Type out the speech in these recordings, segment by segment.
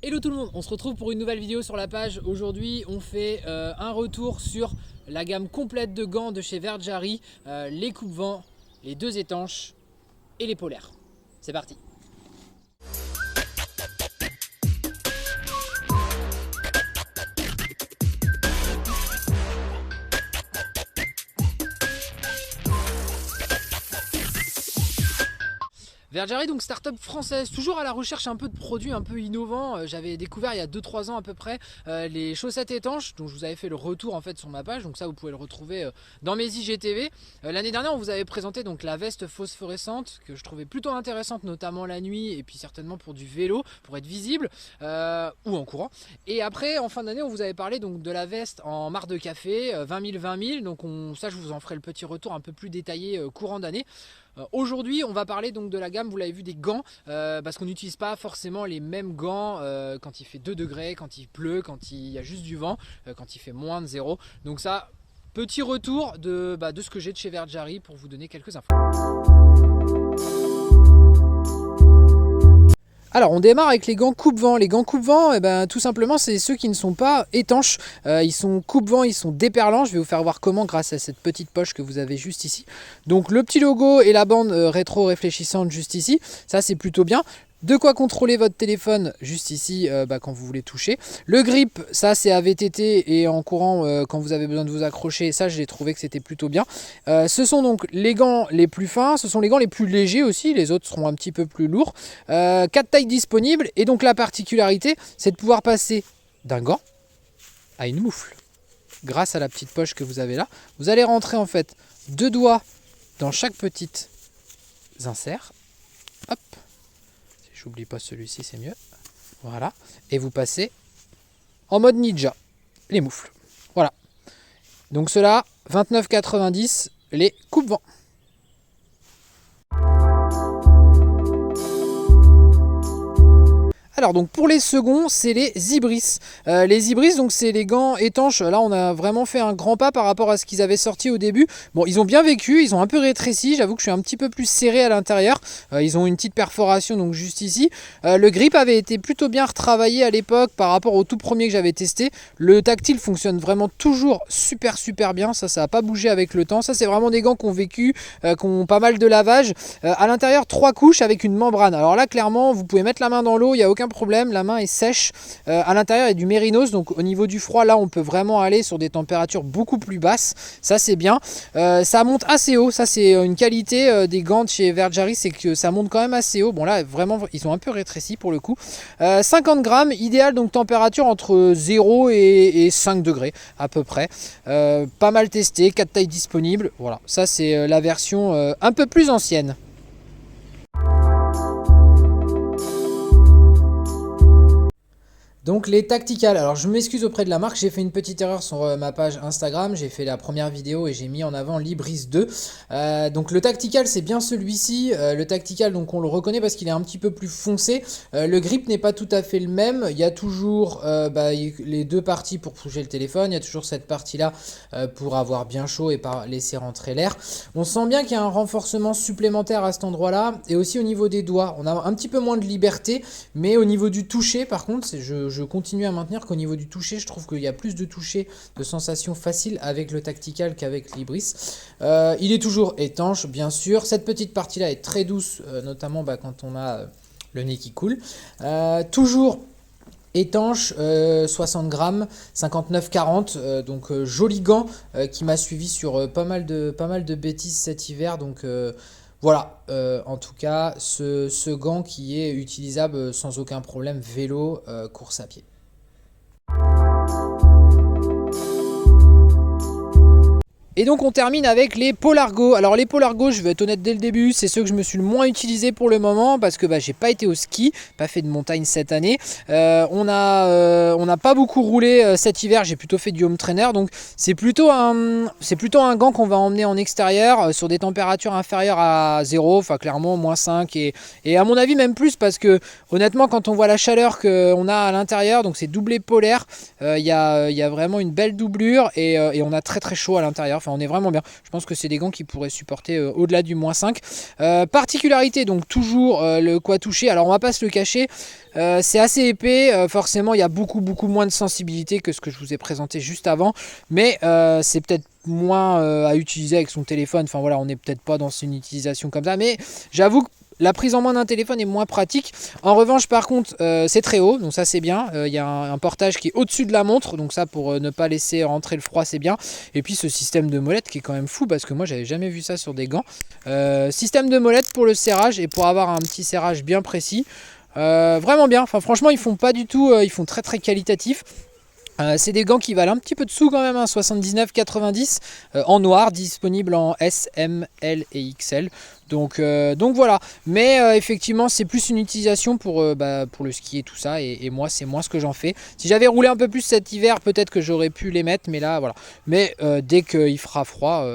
Hello tout le monde, on se retrouve pour une nouvelle vidéo sur la page. Aujourd'hui on fait un retour sur la gamme complète de gants de chez Verjari, les coupe-vents, les deux étanches et les polaires. C'est parti. Verjari, donc start-up française, toujours à la recherche un peu de produits un peu innovants. J'avais découvert il y a 2-3 ans à peu près les chaussettes étanches, dont je vous avais fait le retour en fait sur ma page, donc ça vous pouvez le retrouver dans mes IGTV. L'année dernière on vous avait présenté donc la veste phosphorescente que je trouvais plutôt intéressante, notamment la nuit et puis certainement pour du vélo, pour être visible ou en courant. Et après en fin d'année on vous avait parlé donc de la veste en marc de café 20 000 20 000, donc ça je vous en ferai le petit retour un peu plus détaillé courant d'année. Aujourd'hui on va parler donc de la gamme, vous l'avez vu, des gants, parce qu'on n'utilise pas forcément les mêmes gants quand il fait 2 degrés, quand il pleut, quand il y a juste du vent, quand il fait moins de 0. Donc ça, petit retour de ce que j'ai de chez Verjari pour vous donner quelques infos. Alors on démarre avec les gants coupe-vent. Les gants coupe-vent, tout simplement c'est ceux qui ne sont pas étanches. Ils sont coupe-vent, ils sont déperlants. Je vais vous faire voir comment grâce à cette petite poche que vous avez juste ici. Donc le petit logo et la bande rétro réfléchissante juste ici, ça c'est plutôt bien. De quoi contrôler votre téléphone juste ici quand vous voulez toucher. Le grip, ça c'est à VTT et en courant quand vous avez besoin de vous accrocher. Ça j'ai trouvé que c'était plutôt bien. Ce sont donc les gants les plus fins, ce sont les gants les plus légers aussi. Les autres seront un petit peu plus lourds. 4 tailles disponibles et donc la particularité c'est de pouvoir passer d'un gant à une moufle. Grâce à la petite poche que vous avez là, vous allez rentrer en fait 2 doigts dans chaque petite insert. Hop. J'oublie pas celui-ci, c'est mieux. Voilà. Et vous passez en mode ninja, les moufles. Voilà. Donc ceux-là, 29,90 les coupe-vents. Alors donc pour les seconds, c'est les Ibris. Les Ibris, donc c'est les gants étanches. Là on a vraiment fait un grand pas par rapport à ce qu'ils avaient sorti au début. Bon, ils ont bien vécu, ils ont un peu rétréci. J'avoue que je suis un petit peu plus serré à l'intérieur. Ils ont une petite perforation donc juste ici. Le grip avait été plutôt bien retravaillé à l'époque par rapport au tout premier que j'avais testé. Le tactile fonctionne vraiment toujours super bien. Ça n'a pas bougé avec le temps. Ça c'est vraiment des gants qui ont vécu, qui ont pas mal de lavage. À l'intérieur 3 couches avec une membrane. Alors là clairement vous pouvez mettre la main dans l'eau, il n'y a aucun problème, la main est sèche. À l'intérieur il y a du mérinos, donc au niveau du froid là on peut vraiment aller sur des températures beaucoup plus basses, ça c'est bien. Ça monte assez haut, ça c'est une qualité des gants de chez Verjari, c'est que ça monte quand même assez haut. Bon là vraiment ils ont un peu rétréci pour le coup. 50 grammes, idéal, donc température entre 0 et 5 degrés à peu près. Pas mal testé, 4 tailles disponibles, voilà, ça c'est la version un peu plus ancienne. Donc les tacticales, alors je m'excuse auprès de la marque, j'ai fait une petite erreur sur ma page Instagram, j'ai fait la première vidéo et j'ai mis en avant l'Ibris 2. Donc le tactical c'est bien celui-ci, le tactical donc on le reconnaît parce qu'il est un petit peu plus foncé. Le grip n'est pas tout à fait le même, il y a toujours les deux parties pour toucher le téléphone, il y a toujours cette partie là pour avoir bien chaud et pas laisser rentrer l'air. On sent bien qu'il y a un renforcement supplémentaire à cet endroit là et aussi au niveau des doigts, on a un petit peu moins de liberté, mais au niveau du toucher par contre, je continue à maintenir qu'au niveau du toucher, je trouve qu'il y a plus de toucher, de sensations faciles avec le tactical qu'avec l'Ibris. Il est toujours étanche, bien sûr. Cette petite partie-là est très douce, notamment quand on a le nez qui coule. Toujours étanche, 60 grammes, 59,40. Donc joli gant qui m'a suivi sur pas mal de bêtises cet hiver. Donc voilà, en tout cas, ce gant qui est utilisable sans aucun problème, vélo, course à pied. Et donc on termine avec les Polargo. Alors les Polargo, je vais être honnête dès le début, c'est ceux que je me suis le moins utilisé pour le moment parce que j'ai pas été au ski, pas fait de montagne cette année. On n'a pas beaucoup roulé cet hiver, j'ai plutôt fait du home trainer, donc c'est plutôt un gant qu'on va emmener en extérieur sur des températures inférieures à 0, enfin clairement moins 5 et à mon avis même plus parce que honnêtement quand on voit la chaleur qu'on a à l'intérieur, donc c'est doublé polaire, il y a vraiment une belle doublure et on a très chaud à l'intérieur. enfin on est vraiment bien. Je pense que c'est des gants qui pourraient supporter au-delà du -5. Particularité, donc toujours le quoi toucher, alors on va pas se le cacher, c'est assez épais, forcément il y a beaucoup moins de sensibilité que ce que je vous ai présenté juste avant, mais c'est peut-être moins à utiliser avec son téléphone, enfin voilà, on n'est peut-être pas dans une utilisation comme ça, mais j'avoue que la prise en main d'un téléphone est moins pratique. En revanche, par contre, c'est très haut, donc ça c'est bien. Il y a un portage qui est au-dessus de la montre, donc ça pour ne pas laisser rentrer le froid, c'est bien. Et puis ce système de molette qui est quand même fou, parce que moi j'avais jamais vu ça sur des gants. Système de molette pour le serrage et pour avoir un petit serrage bien précis. Vraiment bien. Enfin franchement, ils font pas du tout, ils font très qualitatif. C'est des gants qui valent un petit peu de sous quand même, hein, 79,90 en noir, disponible en S, M, L et XL. Donc voilà, mais effectivement c'est plus une utilisation pour le ski et tout ça, et moi c'est moins ce que j'en fais. Si j'avais roulé un peu plus cet hiver, peut-être que j'aurais pu les mettre, mais là voilà. Mais dès qu'il fera froid,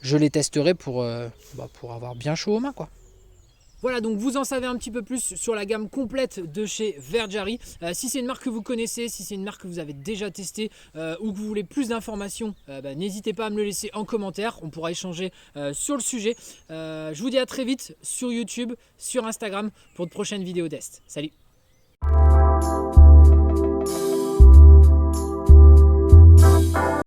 je les testerai pour avoir bien chaud aux mains, quoi. Voilà, donc vous en savez un petit peu plus sur la gamme complète de chez Verjari. Si c'est une marque que vous connaissez, si c'est une marque que vous avez déjà testée ou que vous voulez plus d'informations, n'hésitez pas à me le laisser en commentaire. On pourra échanger sur le sujet. Je vous dis à très vite sur YouTube, sur Instagram pour de prochaines vidéos test. Salut!